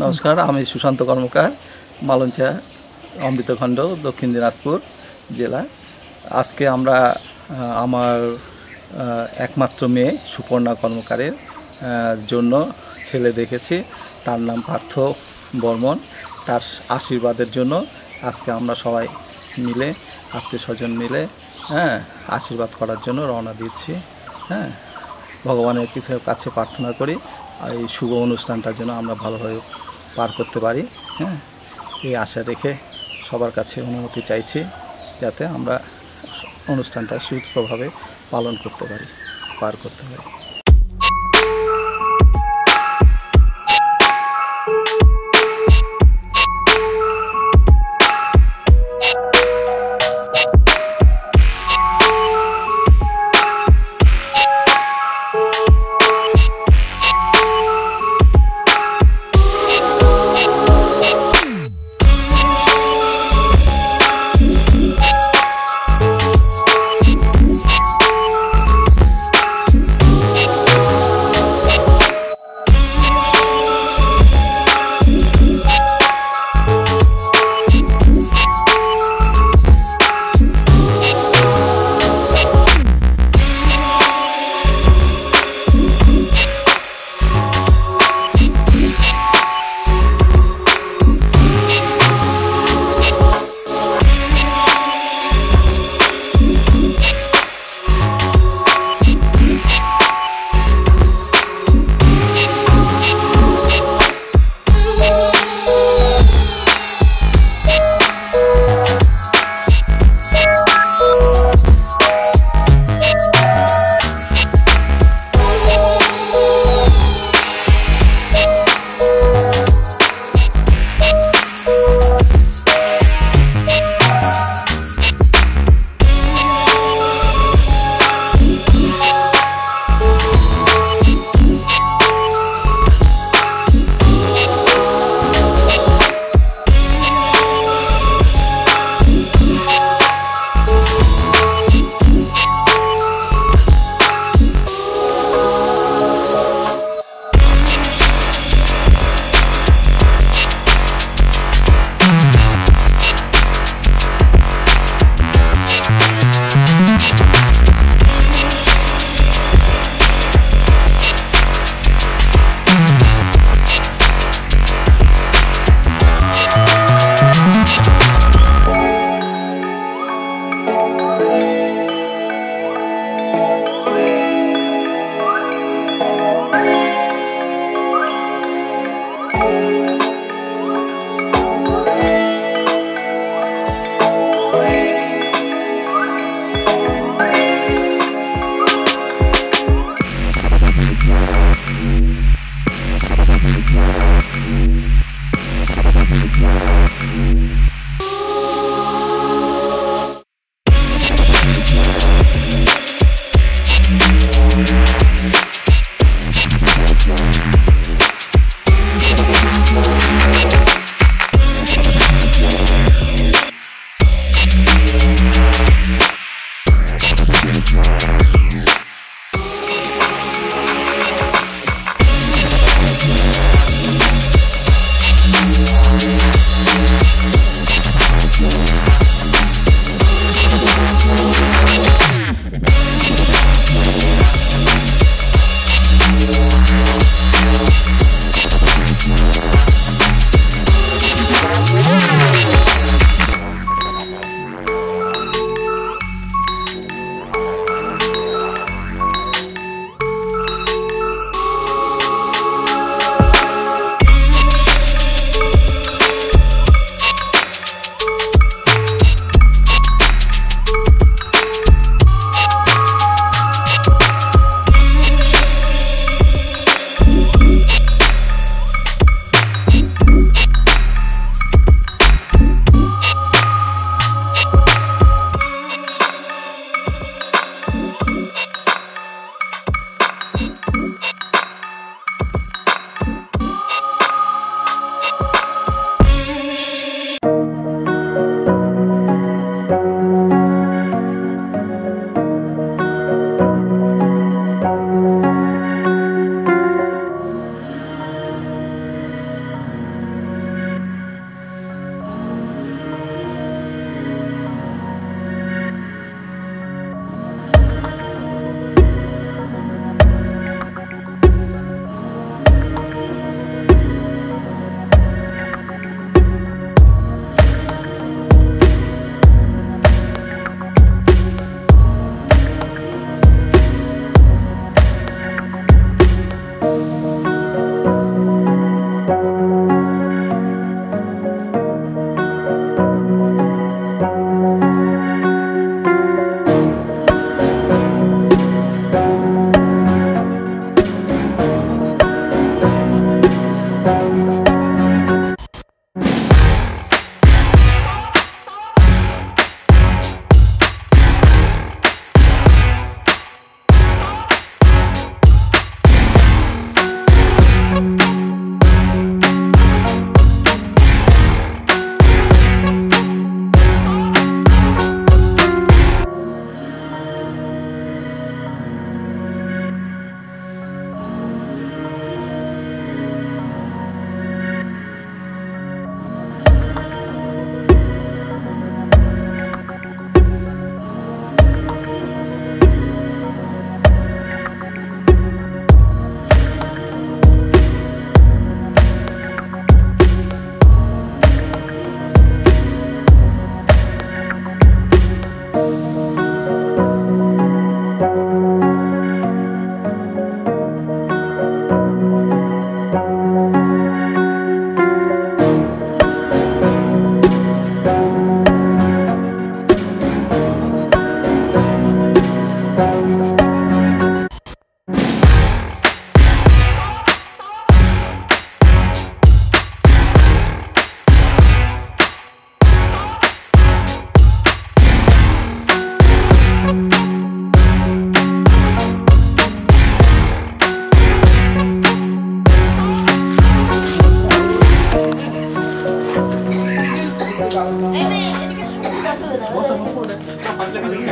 নমস্কার, আমি সুশান্ত কর্মকার, মালঞ্চা, অমৃতখণ্ড, দক্ষিণ দিনাজপুর জেলা। আজকে আমরা আমার একমাত্র মেয়ে সুপর্ণা কর্মকারের জন্য ছেলে দেখেছি। তার নাম পার্থ বর্মন। তার আশীর্বাদের জন্য আজকে আমরা সবাই মিলে, আত্মীয় স্বজন মিলে আশীর্বাদ করার জন্য রওনা দিচ্ছি। ভগবানের কাছে প্রার্থনা করি এই শুভ অনুষ্ঠানটার জন্য আমরা ভালোভাবে পার করতে পারি। এই আশা রেখে সবার কাছে অনুমতি চাইছি যাতে আমরা অনুষ্ঠানটা সুস্থভাবে পালন করতে পারি, পার করতে পারি।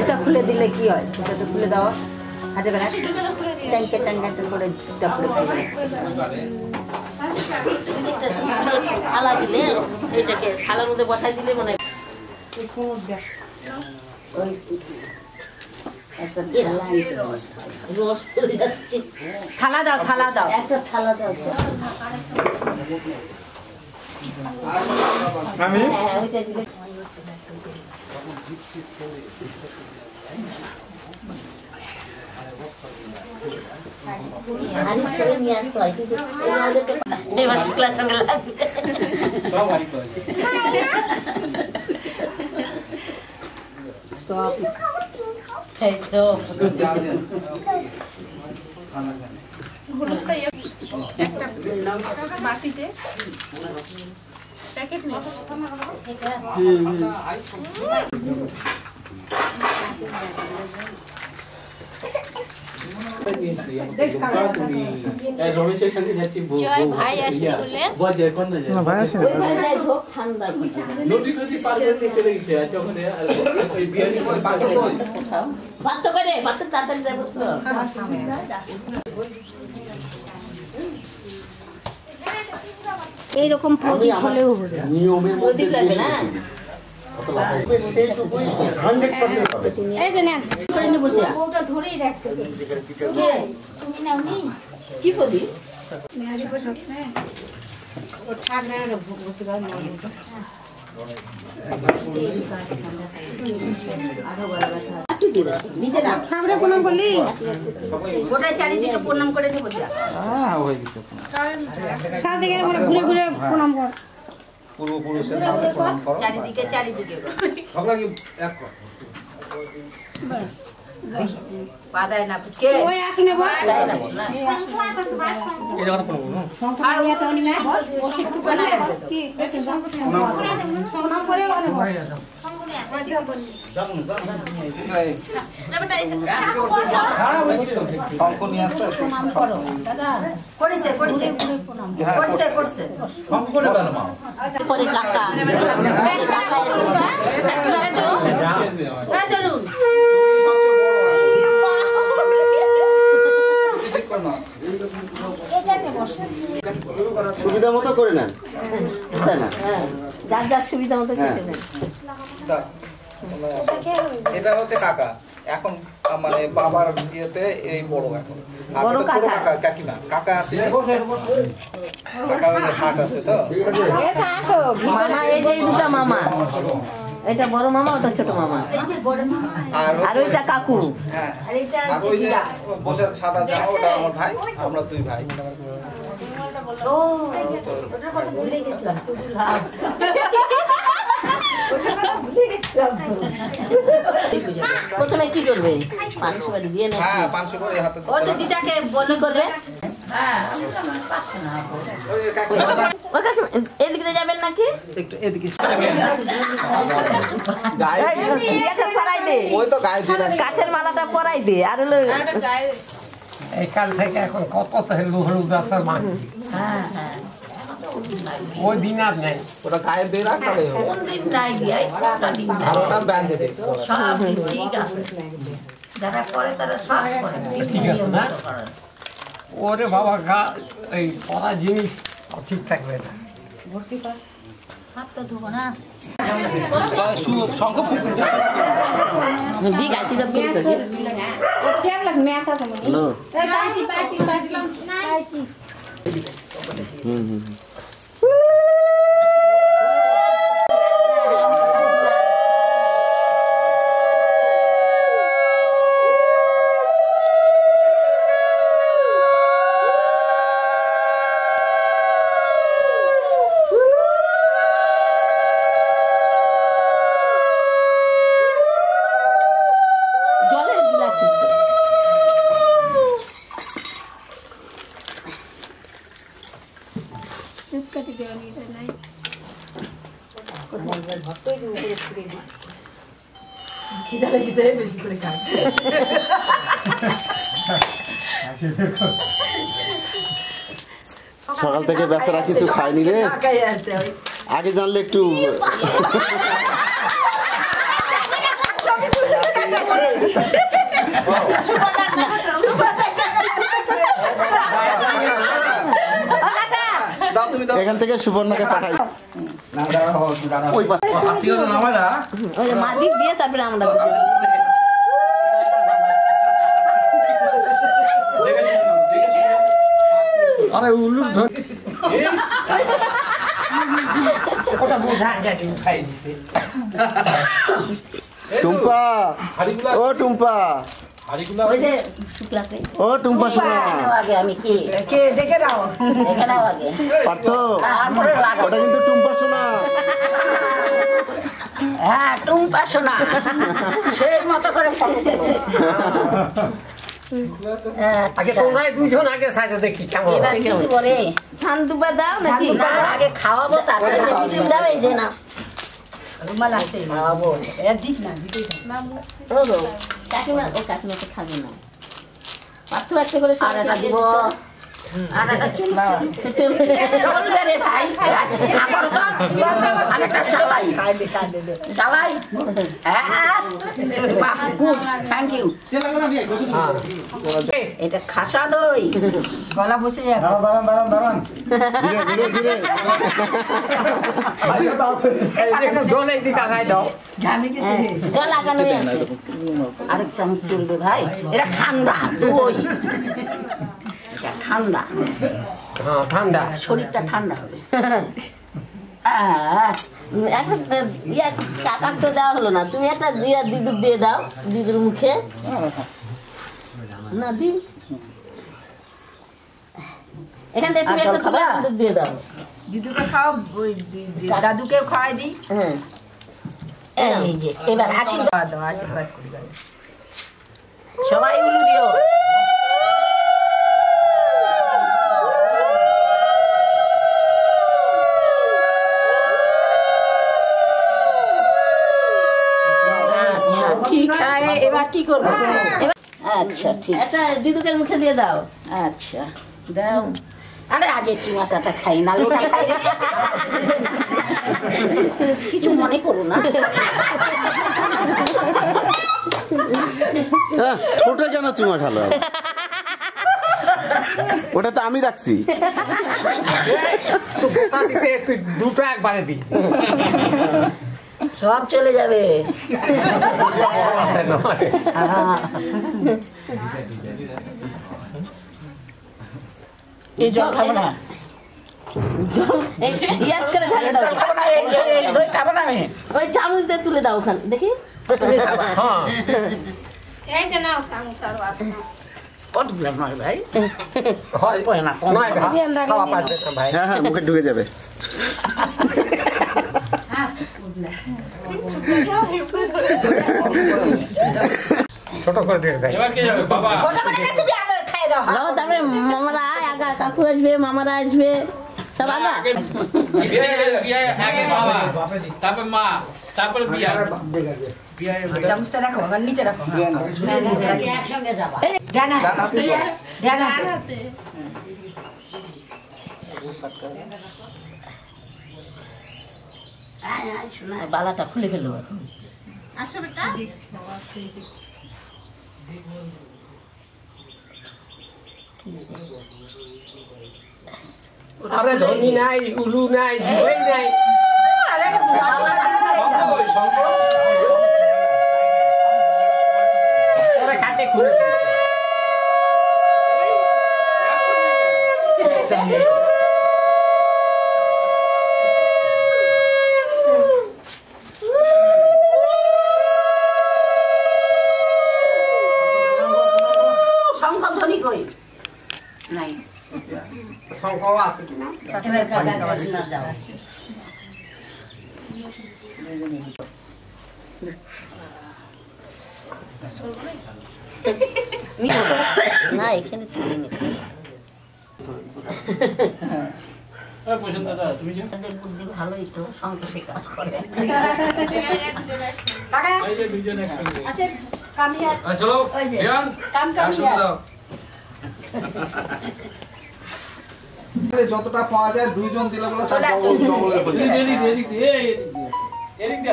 এটা খুলে দিলে কি হয়? এটা খুলে দাও হাতে বেলা ট্যাঙ্কে ট্যাঙ্কে করে তারপরে থালা দিলে এটাকে থালার মধ্যে বসাই দিলে মনে থালা দাও থালা দাও একটা থালা দাও আমি বাটিতে প্যাকেট নিস রমেশের সঙ্গে যাচ্ছি ভাই আসছে এইরকম প্রদীপ হলেও নিয়মের মধ্যে কি প্রদীপ নিচে না আমরা প্রণাম করলি গোটা চারিদিকে প্রণাম করে নেবো হয়ে গেছে চারিদিকে ঘুরে ঘুরে প্রণাম কর পূর্বপুরুষের নামে প্রণাম করো চারিদিকে চারিদিকে বাদায় না পুচকে ওই আসনে বস এই জায়গাটা প্রণাম করো আর ওই টাউনি না বস একটু করে কি প্রণাম করে ওখানে বস সুবিধা মতো করে নেন তাই না যার যার সুবিধা মতো শেষে নেন এটা হচ্ছে কাকা এখন মানে বাবার বিয়েতে এই বড় এখন আর বড় এটা ছোট কাকা। কাকা কাকিমা কাকা আছে কাকার ওই যে হাট আছে তো মামা এই যে দুটা মামা এটা বড় মামা ওটা ছোট মামা আর আর ওইটা কাকু হ্যাঁ আর ওই যে বসে আছে সাদা জামা ওটা আমার ভাই আমরা দুই ভাই ও ওটার কথা ভুলে গেছিলাম তো লাভ প্রথমে কি করবে 500 বাড়ি দিয়ে নেই হ্যাঁ 500 করে হাতে ও তো দিদাকে বলে করবে ওই যে কাকিমা ও কাকু এদিকে দিয়ে যাবেন নাকি একটু এদিকে গায়ে এটা পরাই দে ওই তো গায়ে দিলা কাছের মালাটা পরাই দে আর হলো এই কাল থেকে এখন কত হলুদ রাস্তার মাটি হ্যাঁ হ্যাঁ ওই দিন আর নেই ওটা গায়ে দিয়ে রাখ তাহলে হবে। কোন দিন নাই বিয়াই কোনটা দিন নাই আর ওটা ব্যান্ডে দে সব ঠিক আছে যারা করে তারা সব করে ঠিক আছে না ওরে বাবা গা এই পড়া জিনিস ঠিক থাকবে না হাতটা ধোবো না শঙ্খ ফুলতে দিচ্ছ না কেন? দি গাছিটা করে তো জলের গ্লাস খিদা লেগেছে বেশি করে খাই সকাল থেকে বেচারা কিছু খায়নি রে আগে জানলে একটু এখান থেকে সুবর্ণকে পাঠাই ওই পাশে ওই যে মাদিক দিয়ে তারপরে আমরা আরে উলুর ধর ওটা বোঝা যায় খাই দিতে টুম্পা ও টুম্পা ওই যে শুক্লাকে ও টুম্পা শোনা আগে আমি কি কে দেখে দাও দেখে নাও আগে পার্থ তারপরে লাগা ওটা কিন্তু টুম্পা শোনা হ্যাঁ টুম্পা শোনা সেই মতো করে ফটো দেবো আগে তোমরা দুইজন আগে সাজো দেখি কেমন এবার কি করে ধান দুবা দাও নাকি না আগে খাওয়াবো তারপরে যে বিচুন দাও এই যে না রুমাল আছে খাওয়াবো এর দিক না দিতেই ও গো কাকিমা ও কাকিমা তো খাবে না পাত্র একটা করে আর একটা দিব আর একটা চলবে রে ভাই আর একটা চালাই চালাই থ্যাংক ইউ এটা খাসা দই গলা বসে যাবে ধীরে ধীরে একটু জলে দিকে আগাই দাও ঘামে গেছে জল লাগানো আছে আরেক চামচ চলবে ভাই এটা ঠান্ডা দই এটা ঠান্ডা হ্যাঁ ঠান্ডা শরীরটা ঠান্ডা হবে এখন টাকার তো দেওয়া হলো না তুমি একটা দিদুর দিয়ে দাও দিদুর মুখে না দি এখান থেকে তুমি একটা খাবার দিদুর দিয়ে দাও দিদুকে খাও ওই দাদুকেও খাওয়াই দিই হ্যাঁ এই যে এবার আশীর্বাদ দাও আশীর্বাদ করি সবাই উলু দিও ঠিক আছে এবার কি করবো আচ্ছা ঠিক একটা দিদুকের মুখে দিয়ে দাও আচ্ছা দাও আরে আগে চুমাশাটা খাই না লোটা খাই কিছু মনে করো না হ্যাঁ ছোট কেন চুমা খালো ওটা তো আমি রাখছি তুই দুটো একবারে দি সব চলে যাবে এই জল খাবো না ইয়াদ করে ঢালে দাও দই খাবো না আমি ওই চামচ দিয়ে তুলে দাও ওখানে দেখি হ্যাঁ এই যে নাও সামোসার আছে কত বললাম নয় ভাই হয় না নয় খাওয়া পাচ্ছে না ভাই হ্যাঁ হ্যাঁ মুখে ঢুকে যাবে ছোট করে দিয়ে ভাই ছোট করে না তুমি আগে খাই দাও যাও তারপরে মামারা আগা কাকু আসবে মামারা আসবে সব আগা আগে বাবা তারপর মা তারপর বিয়া চামচটা রাখো আমার নিচে রাখো একসঙ্গে যাবা ডানা ডানা বালাটা খুলে ফেলবো এখন আরে ধনী নাই উলু নাই দুই নাই ওরে কাটে খুলে শঙ্কর ধ্বনি কই নাই সংকল আছে কিনা এবার কাকা না যাও না এখানে তুলে নিচ্ছি পছন্দ দাদা তুমি যে বুদ্ধি ভালোই তো সংক্ষেপে কাজ করে এই যে দুজন একসঙ্গে আচ্ছা কামিয়ার চলো বিয়ান শুরু দাও যতটা পাওয়া যায় দুইজন দিলে বলে তার এদিক দিয়ে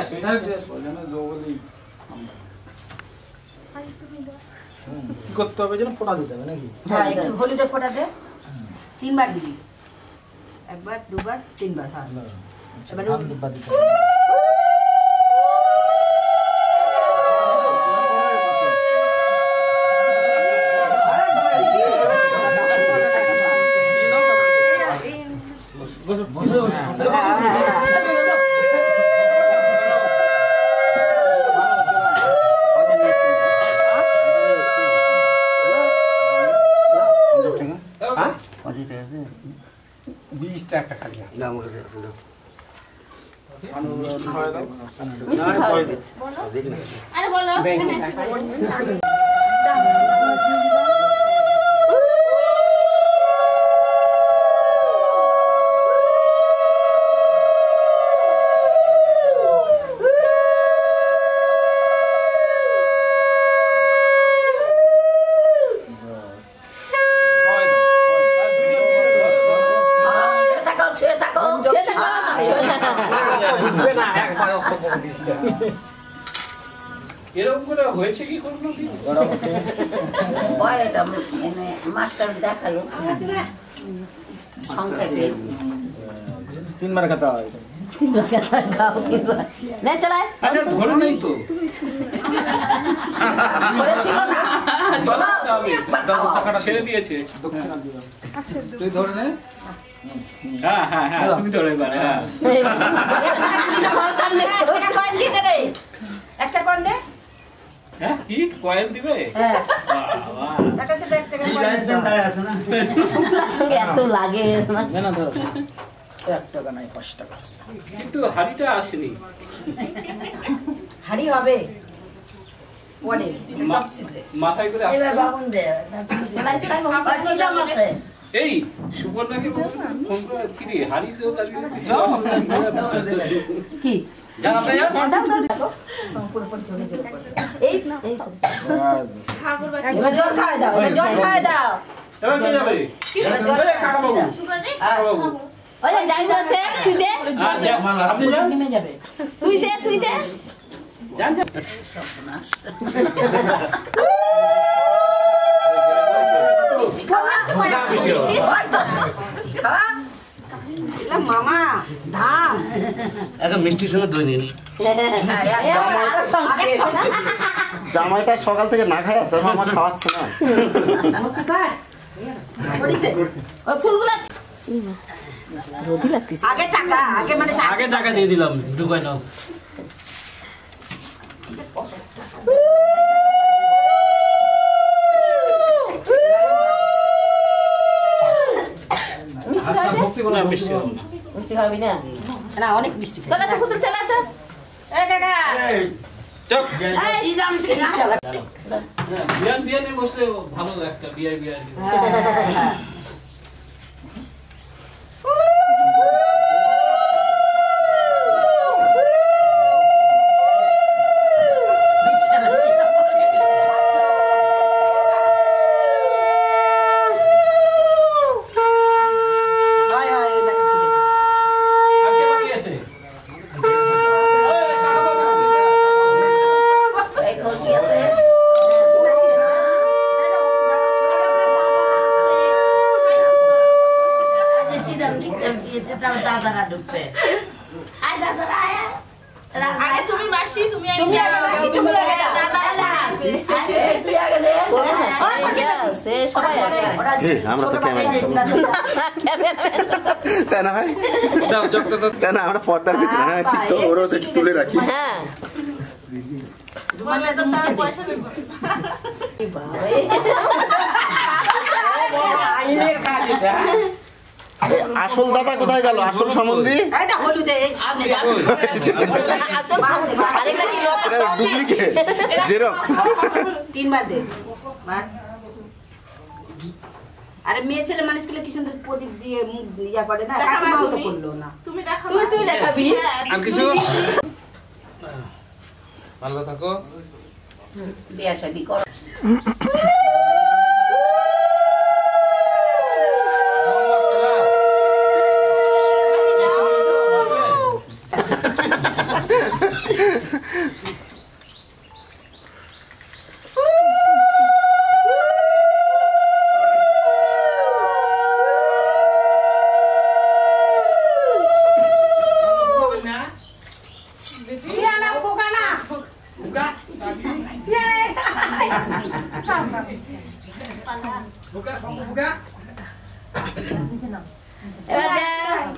আসো কি করতে হবে যেন ফোঁটা দিতে হবে নাকি? হ্যাঁ একটু হলুদে ফোঁটা দে 3 বার দিবি একবার দুবার 3 বার হ্যাঁ এবারে হাত ডিব্বা দিতে হবে। হ্যাঁ? 20 টাকা খালি। মিষ্টি খাওয়া দাও মিষ্টি খাওয়া আরে বলো এরকম করে হয়েছে কি কোনো দিন এটা মাস্টার দেখালো সংখ্যাকে 3 বার খেতে হয়। আরে ধরে নেই তো টাকাটা ছেড়ে দিয়েছে তুই ধরে নে হ্যাঁ হ্যাঁ হ্যাঁ তুমি ধরে এবার হ্যাঁ একটা কোন দে হ্যাঁ কি কয়েল দিবে হ্যাঁ বাবা টাকার সাথে 1 টাকা এত লাগে না ধরো 1 টাকা নাই 5 টাকা। কিন্তু হাড়িটা আসেনি হাড়ি হবে পরে টপ সিদ্ধে মাথায় করে এবার আসছে বাবুন দে এই সুবর্ণাকে ফোন করে কি রে হাড়ি তো কি এই এবার জল খাওয়া দাও এবার জল খাওয়া দাও এবার কে যাবে কাকা বাবু কাকা বাবু ওই যে যাই বসে তুই দে আপনি যান নেমে যাবে তুই দে যান মামা ধান এখন মিষ্টির সঙ্গে দই নিয়ে নি জামাইটা সকাল থেকে না খাই আছে আমার খাওয়াচ্ছে না ও ফুলগুলা রোদি লাগতেছে আগে টাকা আগে মানে আগে টাকা দিয়ে দিলাম ঢুকাই নাও। ভক্তি কোনো মিষ্টি হবে না মিষ্টি খাবি না না অনেক মিষ্টি খাই চলে আসো পুতুল চলে আসো এই কাকা চপ এই দাম বিয়ানে বসলে ভালো একটা বিয়ায় হয় হয় এবার কি দেব আর কে বাকি আছে এই কলকি আছে দাদারা ঢুকবে আয় দাদারা আয় আগে তুমি মাসি তুমি আগে মাসি তুমি আগে দাদারা তুই আগে দে সে সবাই আছে আমরা তো তাই না ভাই দাও চকটা দাও তাই না আমরা পর্দার পিছনে হ্যাঁ ঠিক তো ওরও একটু তুলে রাখি হ্যাঁ তোমার তো তার পয়সা নেব আইনের কাজটা আসল দাদা কোথায় গেল আসল সম্বন্ধী এইটা হলুদে এই সামনে আসল আরেকটা কি ডুপ্লিকেট জেরক্স 3 বার দে বার আরে মেয়ে ছেলে মানুষগুলো কি সুন্দর প্রদীপ দিয়ে মুখ ইয়া করে না, দেখাবা কাকিমাও তো তুমি? করলো না। তুমি দেখো তুই দেখাবি। আর কিছু ভালো থাকো। বিয়া শাদী কর।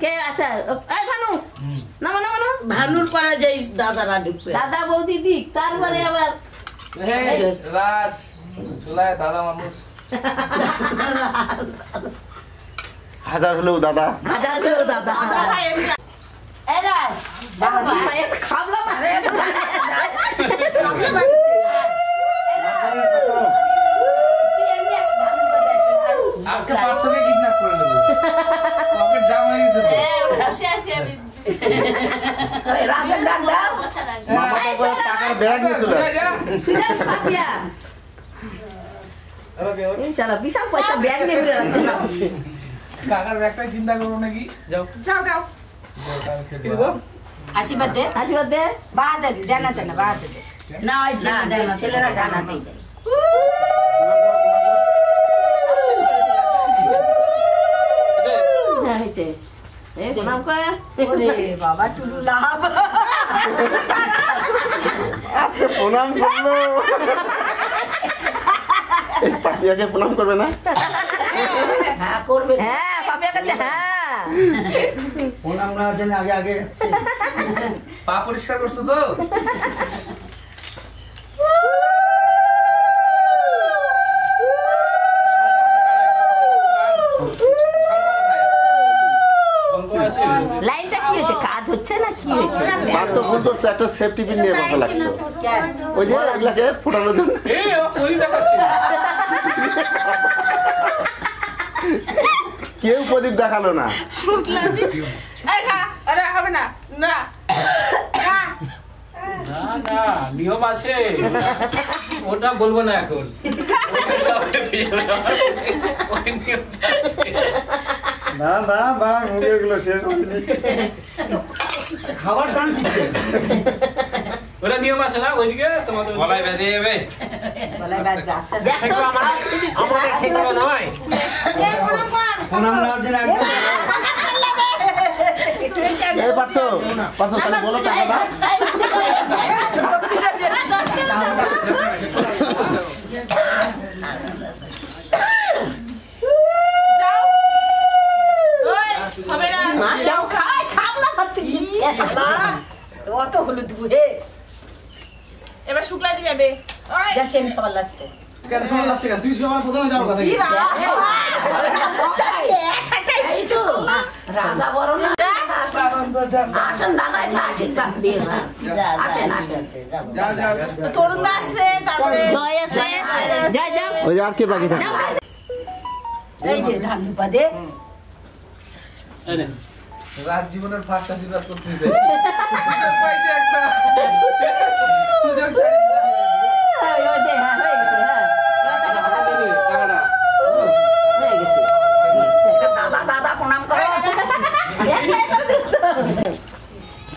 কে আছে? এই ভানু নামা নামা নামা। ভানুর পরে যেই দাদারা ঢুকবে দাদা বৌদি দিক, তারপরে আবার রাজ চুলায় দাদা মানুষ। হাজার হলেও দাদা। হাজার হলেও দাদা এরা খাবলা মানে আজকে পাঁচজনকে কিডন্যাপ করে নেবো। পকেট জাম হয়ে গেছে তো। বসে আছি আমি। রাজার ডাক দাও বসে রাখি। মামা তারপরে টাকার ব্যাগ নিয়ে চলে আসছে। ইনশাআল্লাহ বিশাল পয়সা ব্যাগ নিয়ে বেরো যাচ্ছে না কাকার ব্যাগটাই চিন্তা করবো নাকি? যাও যাও যাও। তাহলে খেলবো। আশীর্বাদ দে। আশীর্বাদ দে বাহাদুর ডানা দেনা বাহাদুর দে। না ওই ছেলেরা ডানা দেয় হ্যাঁ হইছে এই প্রণাম করে ওরে বাবা টুলু লাভ। আজকে প্রণাম করলো। এই পাপিয়াকে প্রণাম করবে না? হ্যাঁ করবে হ্যাঁ পাপিয়া কাছে হ্যাঁ প্রণাম না জানি আগে আগে পা পরিষ্কার করছো তো? লাইনটা কি হয়েছে কাজ হচ্ছে না কি হয়েছে বাস্তব ভুল করছে, একটা সেফটি পিন নিয়ে বসা লাগতো। ওই যে এগুলাকে ফোটানোর জন্য। এই ও কই দেখাচ্ছে? কেউ প্রদীপ দেখালো না। এই খা, আরে হবে না। না। খা। না না নিয়ম আছে, ওটা বলবো না এখন। ওই নিয়মটা আছে। না না না মুরগিগুলো শেষ হয়নি। খাবার টান দিচ্ছে। ওটা নিয়ম আছে না ওইদিকে তোমাদের গলায় বেঁধে যাবে। গলায় বাঁধবে আস্তে আস্তে। দেখো আমাদের ঠেকানো নয়। প্রণাম নেওয়ার জন্য একদম এই পার্থ তাহলে বলো টাকা দাও। যাও। ওই, হবে না। যাও খাই খাবলা পাচ্ছি অত হলুদ বুহে এবার শুক্লা দিয়ে যাবে। ওই, যাচ্ছে আমি সবার লাস্টে। কেন সময় লাস্টে কেন? তুই সবার প্রথমে যাবো কথা কি? রাজা বড় না আসেন দাদা একটা আশীর্বাদ দিয়ে আসেন আসেন তরুণদা আছে, তারপরে জয় আছে জয় যাও ওই যে আর কে বাকি থাকে? এই যে ধান দুপা দে। রাত জীবনের ফার্স্ট আশীর্বাদ করতেছে। পাইছে একটা। সুযোগ ছাড়িস না। হয়ে গেছে হয়ে গেছে দাদা দাদা প্রণাম করো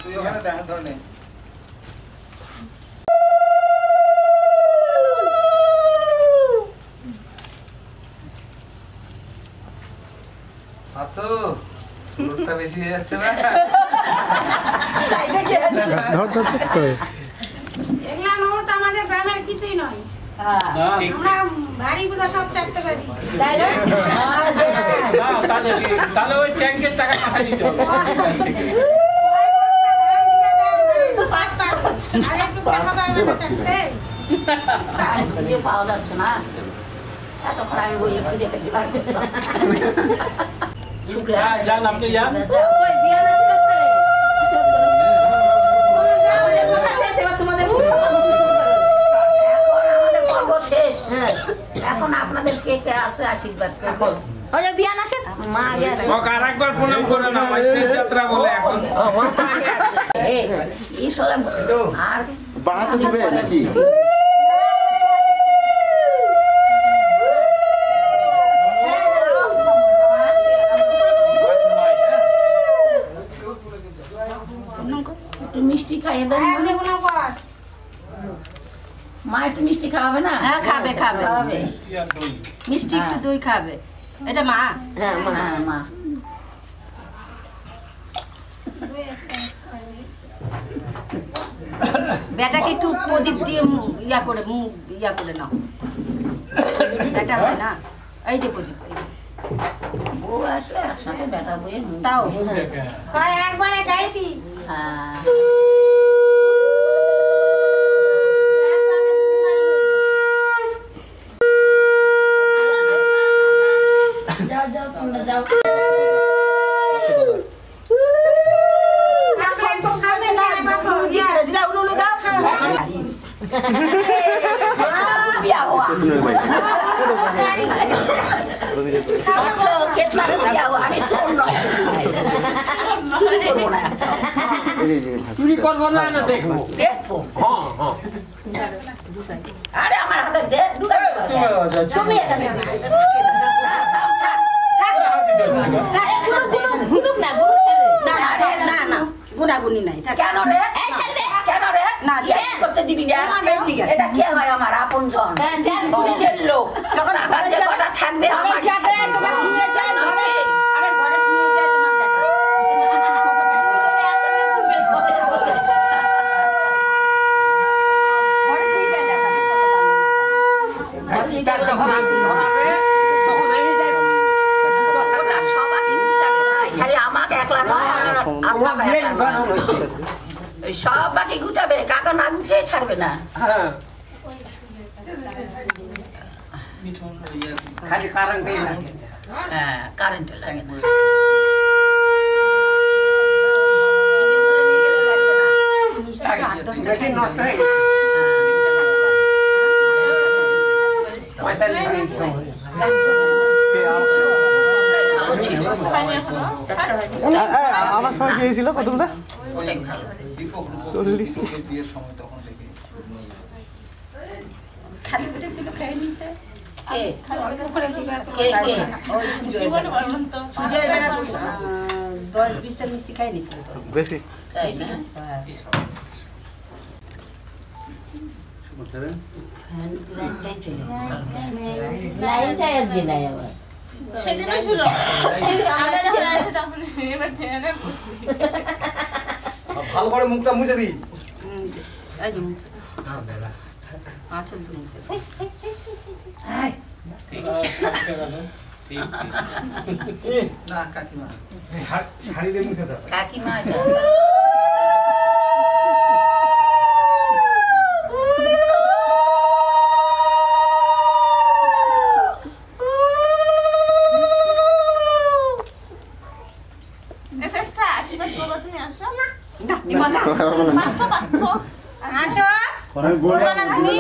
তুই ওখানে দেখা ধরে নে। আতো রোদটা বেশি হয়ে যাচ্ছে না? এগুলা নোট আমাদের গ্রামের কিছুই নয়। আমরা ভারী বোঝা সব চাপতে পারি। না, তাহলে ওই ট্যাঙ্কের টাকা পাঠাই দিতে হবে। ওই বস্তা ধান দিয়ে দেয় ঘরে, পাঁচ পার হচ্ছে। আর একটু টাকা পাবে না চাপতে। খুঁজে পাওয়া যাচ্ছে না এতক্ষণ আমি বই খুঁজে খুঁজে বার করতাম হ্যাঁ, যান আপনি যান। ওই বিয়ে না ছিল তো? আমাদের কথা শেষ, এবার তোমাদের এখন আমাদের পর্ব শেষ এখন আপনাদের কে কে আছে আশীর্বাদ করবো ওই যে বিয়ান আছে মা আগে আছে আর একবার প্রণাম করে না ভাই শেষ যাত্রা বলে এখন এই সালাম আর বাড়াতে দিবে নাকি একটু মিষ্টি খাইয়ে দেন মা একটু মিষ্টি খাওয়াবে না হ্যাঁ খাবে খাবে খাওয়াবে মিষ্টি একটু দই খাবে এটা মা হ্যাঁ মা হ্যাঁ মা বেটাকে একটু প্রদীপ দিয়ে ইয়া করে নাও বেটা হয় না এই যে প্রদীপ বউ আসলে একসাথে বেটা বইয়ের মুখ তাও একবারে খাইতি হ্যাঁ যাও যাও তোমরা যাও চুরি করবো না না দেখবো দেখবো হ্যাঁ হ্যাঁ আরে আমার হাতে দে তুমি এখানে গুনাগুনি নাই কেন রে কেন রে না করতে দিবি না এটা কে হয় আমার আপন জন নিজের লোক যখন আকাশে কটা থাকবে আমার যাবে তোমার নিয়ে যায় ঘরে আরে ঘরে নিয়ে যায় তোমার দেখা ঘরে নিয়ে যায় দেখা যখন আগুন ধরাবে তখন এই যাই খালি আমাকে একলা নয় সব বাকি গুটাবে কাকা না গুটে ছাড়বে না হ্যাঁ খালি কারেন্টই লাগে হ্যাঁ কারেন্টে লাগে না মেশিন নষ্ট হয়ে গেছে 45 মিনিট সময় আমার সময় গিয়েছিল কতগুলো 40 বিয়ের সময় তখন থেকে খালি পেটে ছিল খেয়ে নিছে জীবনে বলুন তো 10-20টা মিষ্টি খাই নিছিল বেশি সেদিনও ছিল আমরা যখন আসি তখন এবার জেনে ভালো করে মুখটা মুছে দিই এই যে মুছে আচল তো মুছে না কাকিমা হাড়ি দিয়ে মুছে দাও কাকিমা আশীর্বাদ করবো তুমি আসো না নিমন্ত্রণ আসো তুমি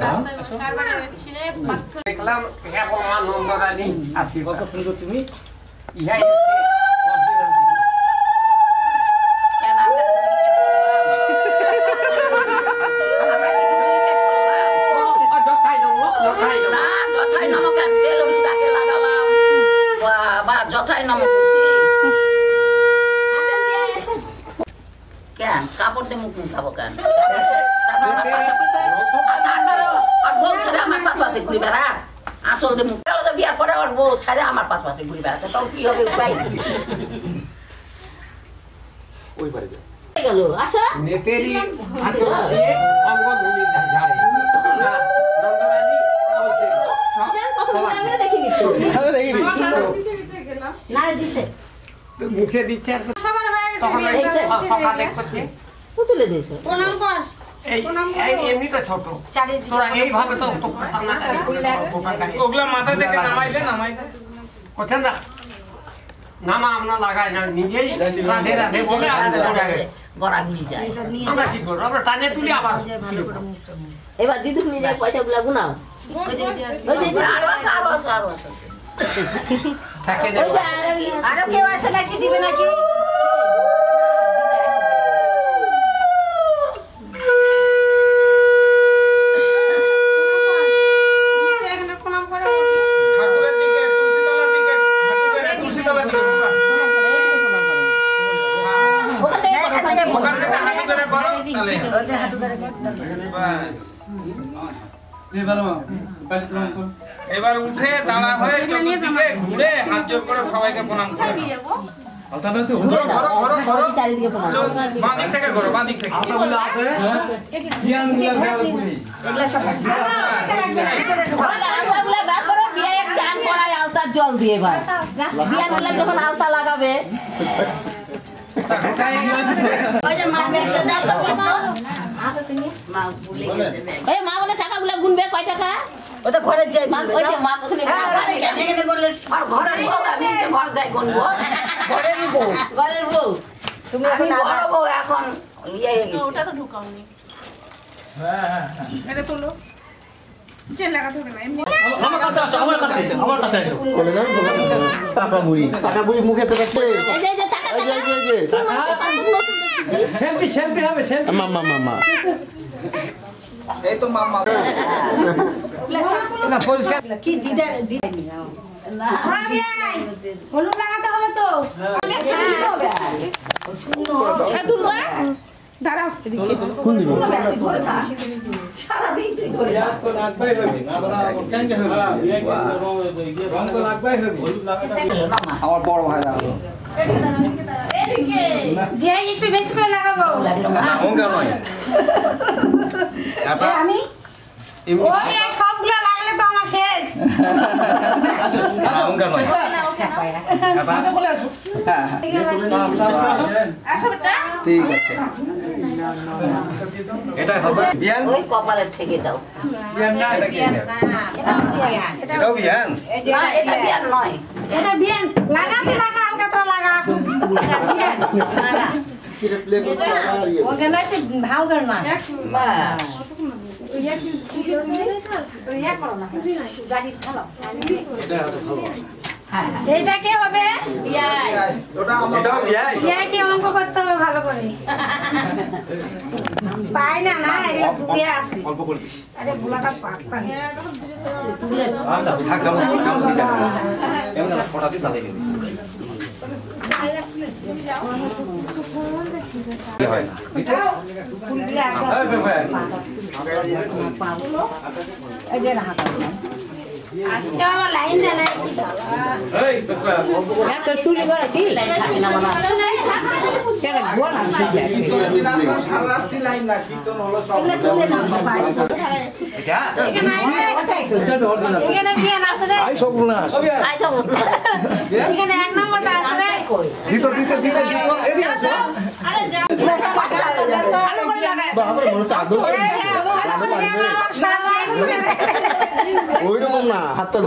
রাস্তায় কার বাড়ি যাচ্ছিলে পাথর দেখলাম কেবল মা নন্দরানী আসি কত সুন্দর তুমি ইহাই অরিজিনাল যথাই নম যথাই নম না যথাই নম কেন তেল তাকে লাগালাম বাবা যথাই নম করছি কেন কাপড় দিয়ে মুখ মুছাবো কেন আর বউ ছেড়ে আমার পাশে ঘুরি বেড়া আসল দিয়ে মুখ বিয়ার পরে ওর বউ ছেড়ে আমার পাশে ঘুরি বেড়াতে তখন কি হবে উপায় ওই বাড়ি যা গেল আসো নেতেরি আসল দিয়ে অঙ্গভূমি ঝাড়ে নন্দরানী দেখিনি না দিছে মুছে দিচ্ছে আর তখন সকালে করছে পুতুলে দিছে প্রণাম কর এমনি তো ছোট তোরা এইভাবে তো ওগুলা মাথা থেকে নামাই দে কোথায় না নামা আমরা লাগাই না নিজেই রাধে রাধে বলে গড়া গুলি যায় আমরা কি করবো আমরা টানে তুলি আবার এবার দিদি নিজে পয়সাগুলো গুনাও আরো কেউ আছে নাকি দিবে নাকি ঠাকুরের দিকে তুলসীতলার দিকে হাঁটু গেড়ে তুলসীতলার দিকে ওখান থেকে হাঁটু গেড়ে করো তাহলে এবার উঠে দাঁড়া হয়ে চতুর্দিকে ঘুরে হাত জোর করে সবাইকে প্রণাম করে চারিদিকে বাঁ দিক থেকে করো বাঁ দিক থেকে আলতার জল দিয়ে এবার বিয়ান হলে যখন আলতা লাগাবে মা বলে টাকাগুলো গুনবে কয় টাকা ওটা ঘরের যাই ওই যে মা ওখানে ঘর যাই গুনবো ঘরের বউ তুমি এখন বড় বউ এখন ইয়ে হয়ে গেছে ওটা তো ঢুকাওনি এটা তোলো চেন লাগাতে হবে না এমনি টাকা বুড়ি মুখে তো রাখছে এই যে টাকা সেলফি হবে সেলফি মামা মামা এই তো মাম্মা না পরিষ্কার কি দিদা হলুদ লাগাতে হবে তো দাঁড়াও আমার বড় ভাই লাগাবো যে একটু বেশি করে লাগাবো আমি ওই সবগুলো লাগলে তো আমার শেষ আসো বেটা ঠিক আছে এটা হবে বিয়ান ওই কপালের থেকে দাও বিয়ান না এটা কি এটাও বিয়ান না এটা বিয়ার নয় এটা বিয়ান লাগাতে লাগা হালকা লাগা এটা বিয়ান লাগা ওখানে একটু ভাও কর না এইটা কে হবে এটাও বিয়ান কি অঙ্ক করতে হবে ভালো করে পাই না না বুকে আছে অল্প করে দিস আরে বুলাটা পাকতা থাক কাম এমন না ফটা দিতে লাগে কি হয় না এই যে রাখা আজকে আমার লাইন না নাই এই দেখো একটা তুলি করেছি লাইন থাকে না মামা কেন গোল আছে সারা রাত্রি লাইন না কীর্তন হলো সব এটা এখানে বিয়ান আছে রে আই সব না আই সব এখানে এক নম্বরটা আছে রে দিতে এদিকে আসো আরে যা ভালো করে লাগা বাবা বড় চাদর ওই রকম না হাতটা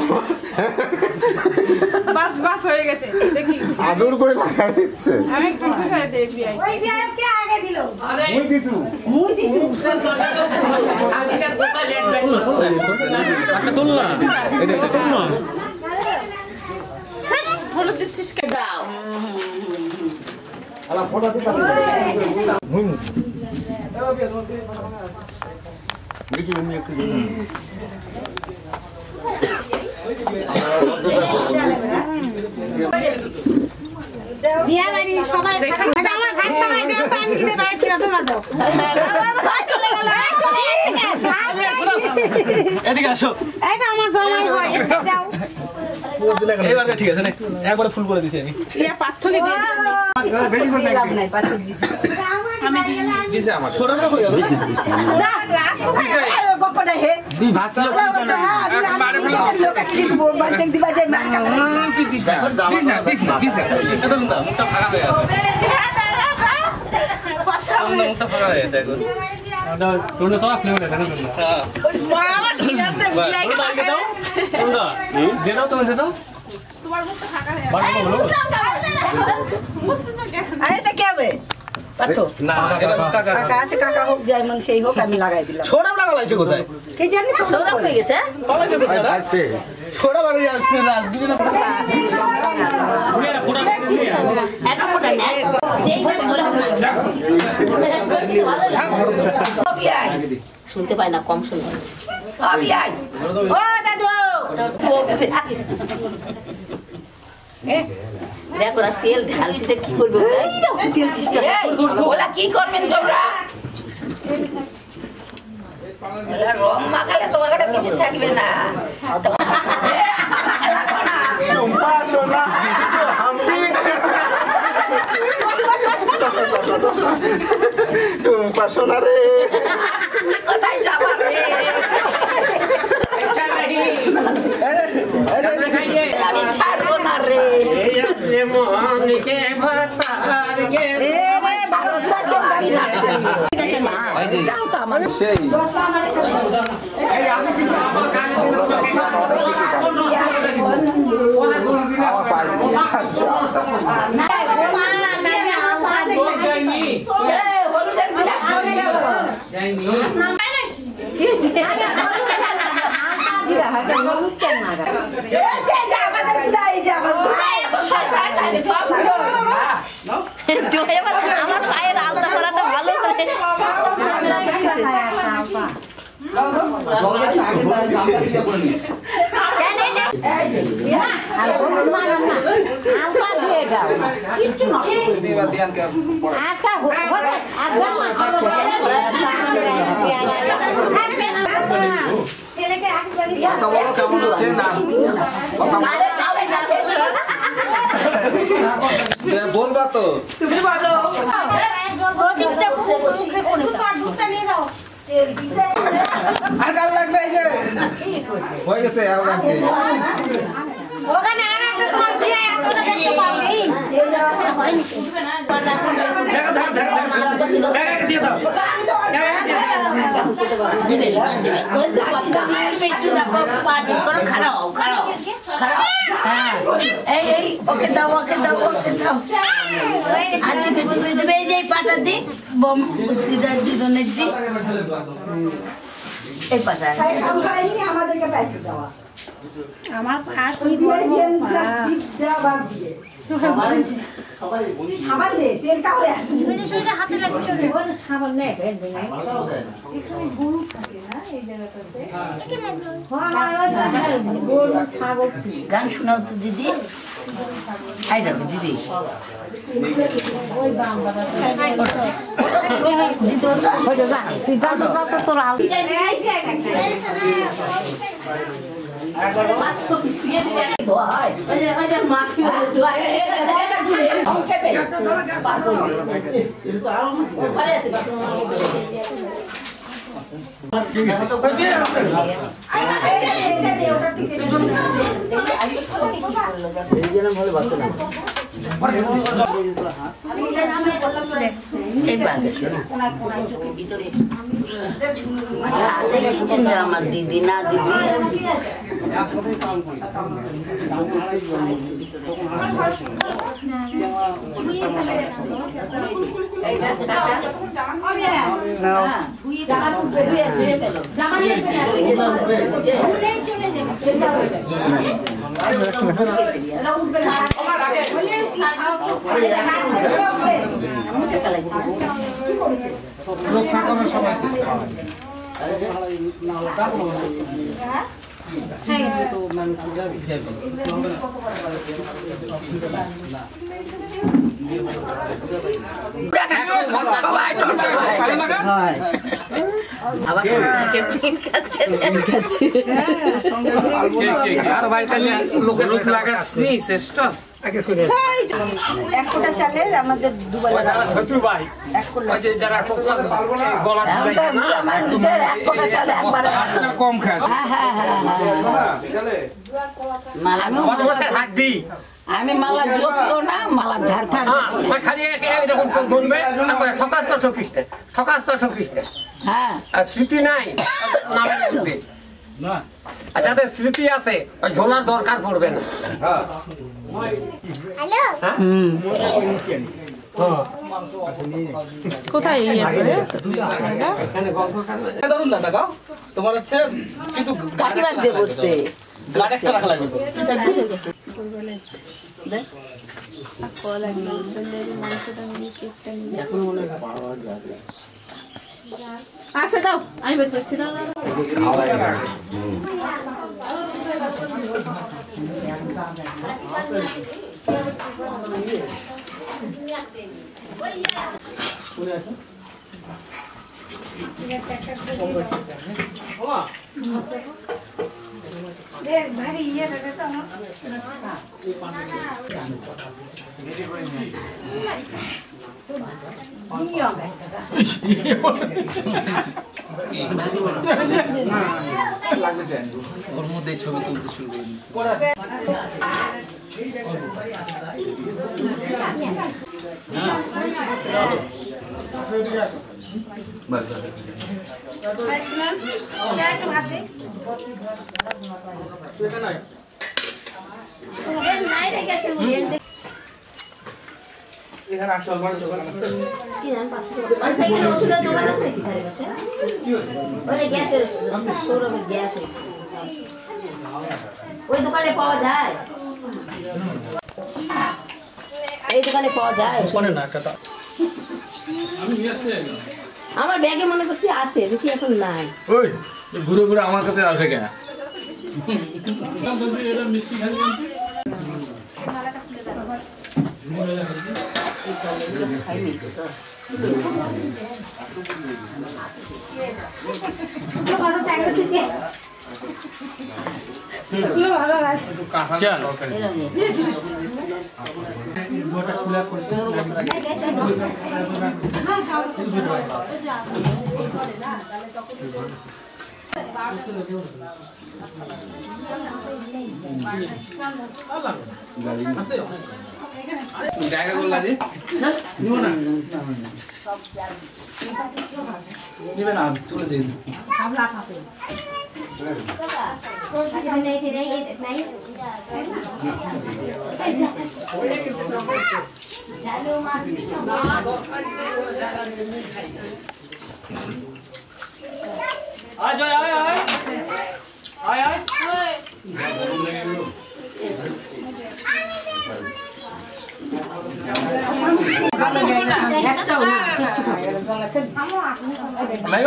বাস হয়ে গেছে দেখি আদর করে লাগাই দিচ্ছে আমি একটু খুশাই দেই বিয়াই ওই বিয়াই কে আগে দিল মুই দিছু একটা তুল না এটা তুল না হলুদ দিচ্ছিস কে দাও আলা ফটো দিতে মুই দেখি আমি একটু বিয়া বাড়ি সবাই এটা আমার ভাত খাওয়াই দাও তো আমি দিতে পারছি না তোমার দাও চলে গেল এদিকে আসো এটা আমার জামাই হয় দাও এবার ঠিক আছে না একবারে ফুল করে দিছি আমি ইয়া পাথরে দিয়ে বেশি করে লাভ নাই পাথর দিছি আমি দিছে আমার ছোট ছোট হয়ে যাবে না গপটা হে দি ভাসলো মারে ফেলো বাচ্চা দিবা যায় মার দিস না এটা না মুখটা ফাঁকা হয়ে আছে মুখটা ফাঁকা হয়ে আছে এখন তোমরা সব ফ্লেভার আছে না বাবা ঠিক আছে বিয়াই কে দাও তোমরা দে দাও তুমি দে দাও তোমার মুখটা ফাঁকা হয়ে বাড়ি বলো বুঝতেছ কেন আরে এটা কে হবে পারতো না কাকা কাকা আছে কাকা হোক যেমন সেই হোক আমি লাগাই দিলাম ছোড়া বড় লাগাইছে কোথায় কে জানি সৌরভ হয়ে গেছে পালাইছে কোথায় ছোড়া বাড়ি আসছে রাজদুবি না এত ফোটা না শুনতে পাই না কম শুনতে ও দাদু দেখো ওরা তেল ঢালতেছে কি করবে তেল চেষ্টা ওরা কি করবেন তোমরা রং মাখালে তোমার কিছু থাকবে না কোথায় যাবা রে আমি ছাড়বো না রে আমার পায়ের আলাদা করাটা ভালো করে কেমন হচ্ছে না বলবা তো তুমি বলো প্রদীপটা মুখে পড়ে পাটটা নিয়ে দাও আর গাল লাগবে এই যে হয়ে গেছে আমরা কি ওখানে আর একটা তোমার দিয়ে এখনো দেখতে পাওনি হয়নি দেখো দিয়ে দাও ওকে দাও আর দিবে এই পাটা দি বম দিদনের দি এই পাটা আমাদেরকে পাইছে দেওয়া আমার পাশ সাবান দে তেলটা হয়ে আছে সোজা হাতে লাগছে খাবার নেই এখানে গরু থাকে না এই জায়গাটাতে গরু ছাগল গান শোনাও তো দিদি খাই যাবে দিদি তুই যা তো তোরা আমার দিদি না দিদি আবার পিন খাচ্ছে লোক লাগা শ্রেষ্ঠ এক কোটা চালের আমাদের দুবেলা ভাই যারা গলা কম খাস হাড্ডি আমি মালা যোগ্য না মালা ধার ধার খালি এরকম ঘুরবে ঠকাস তো ঠকিস হ্যাঁ আর স্মৃতি নাই আর যাদের স্মৃতি আছে ওই ঝোলার দরকার পড়বে না কোথায় ইয়ে করে ধরুন না টাকা তোমার হচ্ছে কিন্তু কাটি রাখ দিয়ে বসতে গাড়ি একটা রাখা লাগবে আচ্ছা দাও আমি বের করছি দাও ভারী ইয়ে থাকে তো ওর মধ্যে ছবি তুলতে শুরু করে দিচ্ছে এখানে আসল মানে দোকান আছে কি জান পাশে এখানে ওষুধের দোকান আছে কি ধারে কাছে ওই গ্যাসের সৌরভের গ্যাস ওই দোকানে পাওয়া যায় এই দোকানে পাওয়া যায় কোনে না টাকা আমার ব্যাগে মনে করছি আছে দেখি এখন নাই ওই ঘুরে ঘুরে আমার কাছে আসে কেন জায়গা করলা যে নিব না নিবে না তুলে দিন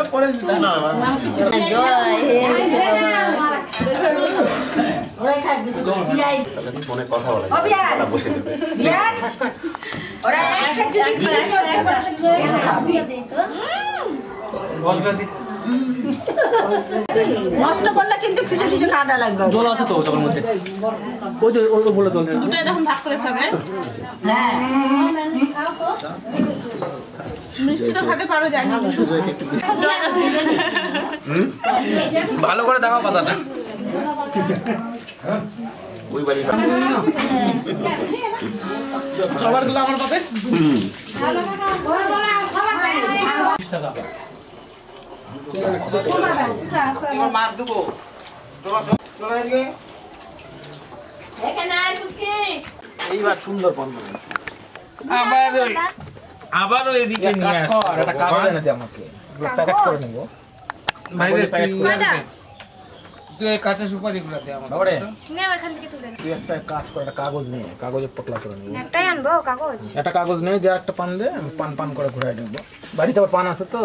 পরে না ফোনে কথা বলে বসে দেবে নষ্ট করলে কিন্তু ঠুসে ঠুসে কাটা লাগবে জল আছে তো ওটার মধ্যে ওই যে ওই বলে জল দুটো এখন ভাগ করে খাবে হ্যাঁ মিষ্টি তো খেতে পারো জানি ভালো করে দেখাও পাতাটা ওই বাড়ি সবার গুলো আমার পাতে মার দেবো চলে এদিকে এখানে আয় পুষ্কি এইবার সুন্দর পণ্য আবারও এদিকে নিয়ে আসো একটা কাগজ এনে দে আমাকে প্যাকেট করে নেব বাইরে তুই এই কাঁচা সুপারি গুলো দে আমার বাবারে নাও এখান থেকে তুলে তুই একটা কাজ কর একটা কাগজ নিয়ে কাগজে পটলা করে নিব একটাই আনবো কাগজ একটা কাগজ নিয়ে দিয়ে একটা পান দে আমি পান পান করে ঘুরাই নেব বাড়িতে আবার পান আছে তো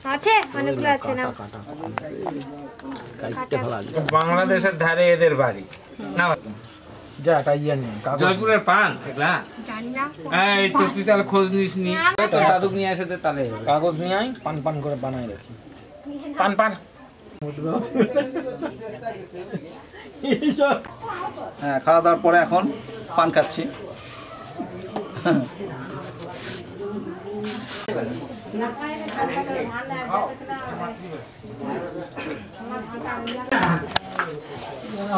আছে অনেকগুলো আছে না কাইতে ভালো লাগে বাংলাদেশের ধারে এদের বাড়ি না যা একটা ইয়ে নিয়ে কাগজ জয়পুরের পান এগুলা জানি না এই তো তুই তাহলে খোঁজ নিস নি তোর দাদুক নিয়ে আসে তাহলে কাগজ নিয়ে আই পান পান করে বানাই রাখি পান পান হ্যাঁ খাওয়া দাওয়ার পরে এখন পান খাচ্ছি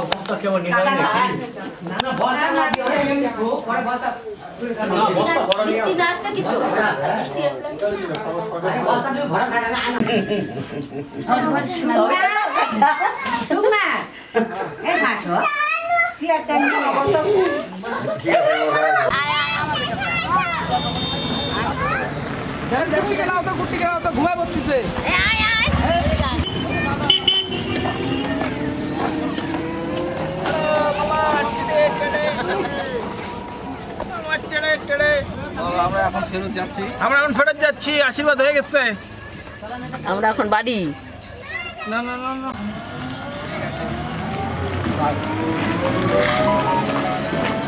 অবস্থা কেমন নিয়ে মিষ্টি না আসলে কিছু মিষ্টি আসলে ঘুমায় পড়তেছে আমরা এখন ফেরত যাচ্ছি। আশীর্বাদ হয়ে গেছে। আমরা এখন বাড়ি না না না না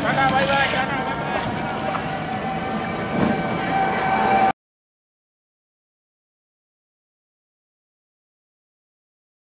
টাটা বাই বাই টাটা